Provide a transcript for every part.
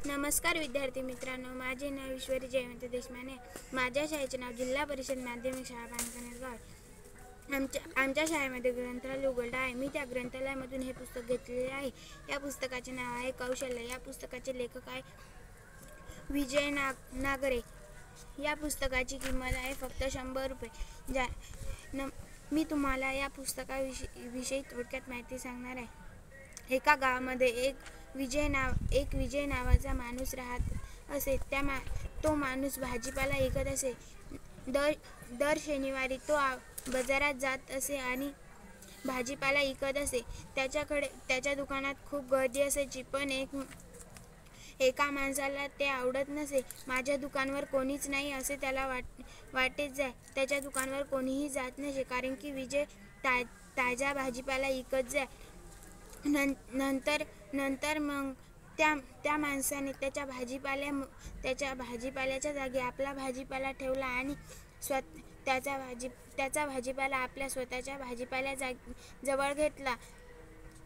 नमस्कार विद्यार्थी मित्रांनो, माझे नाव ईश्वरी जयवंत देशमाने. माझ्या शाळेचे नाव जिल्हा परिषद माध्यमिक शाळा पानकनेरगाव. आमच्या शाळेमध्ये ग्रंथालय उघडला आहे. मी त्या ग्रंथालयामधून हे पुस्तक घेतलेले आहे. या पुस्तकाचे नाव आहे कौशल्य. या पुस्तकाचे लेखक आहे विजय नागरे. या पुस्तकाची किंमत आहे फक्त 100 रुपये. मी तुम्हाला या पुस्तकाविषयी थोडक्यात माहिती सांगणार आहे. एका गावामध्ये एक विजय नावाचा माणूस राहत असे. तो माणूस भाजीपाला विकत असे. दर शनिवारी तो बाजारात जात असे आणि भाजीपाला विकत असे. त्याच्या दुकानात खूप गर्दी असायची, पण एका माणसाला ते आवडत नसे. माझ्या दुकानावर कोणीच नाही असे त्याला वाटत जाय. त्याच्या दुकानावर कोणीही जात नसे, कारण की विजय ताजा भाजीपाला विकत जाय. नंतर मग त्या माणसाने त्याच्या भाजीपाल्याच्या जागी आपला भाजीपाला ठेवला आणि त्याचा भाजीपाला आपल्या स्वतःच्या भाजीपाल्या जवळ घेतला.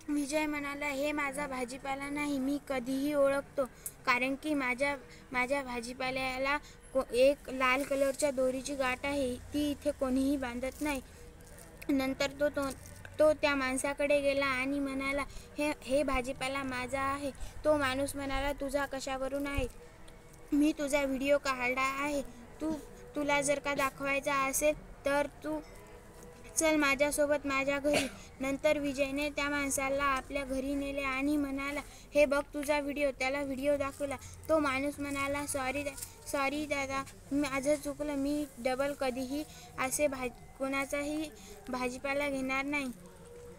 विजय म्हणाला, हे माझा भाजीपाला नाही, मी कधीही ओळखतो, कारण की माझ्या भाजीपाल्याला एक लाल कलरच्या दोरीची गाठ आहे, ती इथे कोणीही बांधत नाही. नंतर तो त्या माणसाकडे गेला आणि म्हणाला, हे भाजीपाला माझा आहे. तो माणूस म्हणाला, तुझा कशावरून आहे? मी तुझा व्हिडिओ काढला आहे. तुला जर का दाखवायचा असेल तर तू चल माझ्यासोबत माझ्या घरी. नंतर विजयने त्या माणसाला आपल्या घरी नेले आणि म्हणाला, हे बघ तुझा व्हिडिओ. त्याला व्हिडिओ दाखवला. तो माणूस म्हणाला, सॉरी दादा, माझं चुकलं. मी डबल कधीही असे कोणाचाही भाजीपाला घेणार नाही.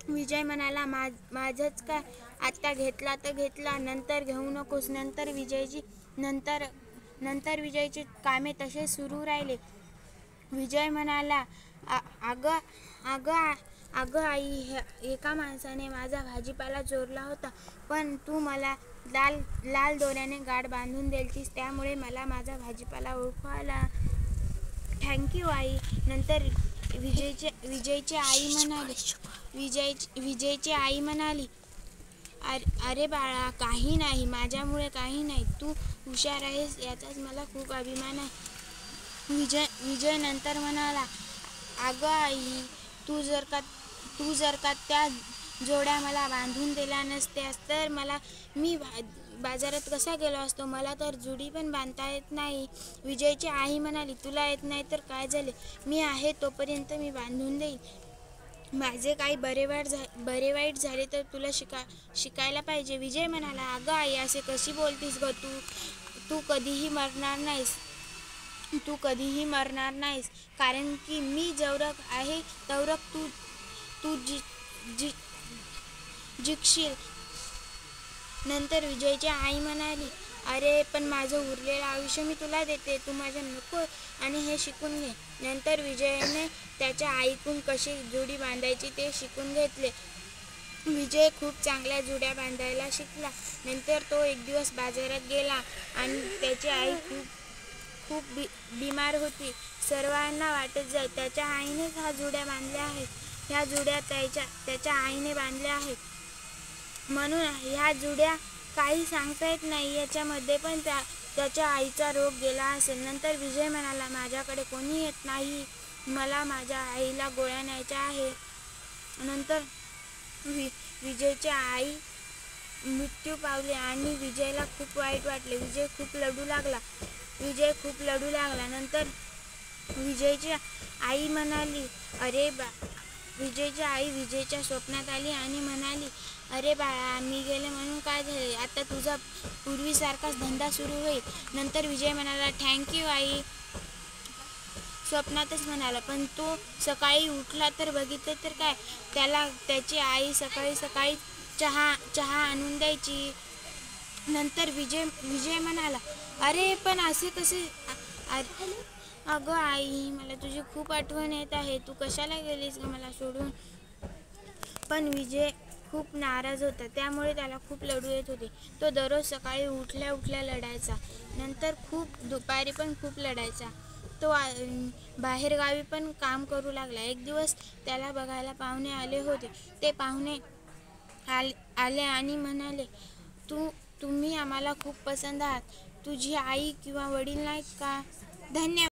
विजय म्हणाला, माझंच काय, आत्ता घेतला तर घेतला, नंतर घेऊ नकोस. नंतर विजयचे कामे तसे सुरू राहिले. विजय म्हणाला, अगं आई, एका माणसाने माझा भाजीपाला चोरला होता, पण तू मला लाल दोऱ्याने गाठ बांधून दिलतीस, त्यामुळे मला माझा भाजीपाला ओळखायला. थँक्यू आई. नंतर विजयची आई म्हणाली, अरे बाळा, काही नाही, माझ्यामुळे काही नाही, तू हुशार आहेस याचाच मला खूप अभिमान आहे. विजय नंतर म्हणाला, अगं आई, तू जर का त्या जोड्या मला बांधून दिल्या नसत्यास तर मी बाजारात कसा गेलो असतो? मला तर जुडी पण बांधता येत नाही. विजयची आई म्हणाली, तुला येत नाही तर काय झाले, मी आहे तोपर्यंत मी बांधून देईन. माझे काही बरे वाईट झाले तर तुला शिकायला पाहिजे. विजय म्हणाला, अगं आई, असे कशी बोलतीस ग तू कधीही मरणार नाहीस, कारण की मी जवरक आहे तवरक तू जिंकशील. नंतर विजयची आई म्हणाली, अरे पण माझं उरलेलं आयुष्य मी तुला देते, तू माझ्या नको आणि हे शिकून घे. नंतर विजयने त्याच्या आईकडून कशी जुडी बांधायची ते शिकून घेतले. विजय खूप चांगल्या जुड्या बांधायला शिकला. नंतर तो एक दिवस बाजारात गेला आणि त्याची आई खूप बिमार होती. सर्वांना वाटत जाई, त्याच्या आईनेच ह्या जुड्या बांधल्या आहेत. ह्या जुड्या त्याच्या आईने बांधल्या आहेत, म्हणून ह्या जुड्या काही सांगता येत नाही, याच्यामध्ये पण त्याच्या आईचा रोग गेला असेल. नंतर विजय म्हणाला, माझ्याकडे कोणी येत नाही, मला माझ्या आईला गोळ्या न्यायच्या आहे. नंतर विजयची आई मृत्यू पावली आणि विजयला खूप वाईट वाटले. विजय खूप लढू लागला. नंतर विजयची आई म्हणाली, विजयची आई विजयच्या स्वप्नात आली आणि म्हणाली, अरे बाळा, मी गेले म्हणून काय झाले, आता तुझा पूर्वीसारखाच धंदा सुरू होईल. नंतर विजय म्हणाला, थँक्यू आई. स्वप्नातच म्हणाला, पण तो सकाळी उठला तर बघितले तर काय, त्याला त्याची आई सकाळी चहा आणून द्यायची. नंतर विजय म्हणाला, अरे पण असे कसे, अगं आई, मला तुझी खूप आठवण येत आहे, तू कशाला गेलीस ग मला सोडून? पण विजय खूप नाराज होता, त्यामुळे त्याला खूप लढू येत होते. तो दररोज सकाळी उठल्या लढायचा, नंतर दुपारी पण खूप लढायचा. तो बाहेरगावी पण काम करू लागला. एक दिवस त्याला बघायला पाहुणे आले होते. ते पाहुणे आले आणि म्हणाले, तुम्ही आम्हाला खूप पसंत आहात. तुझी आई किंवा वडील नाहीत का? धन्यवाद.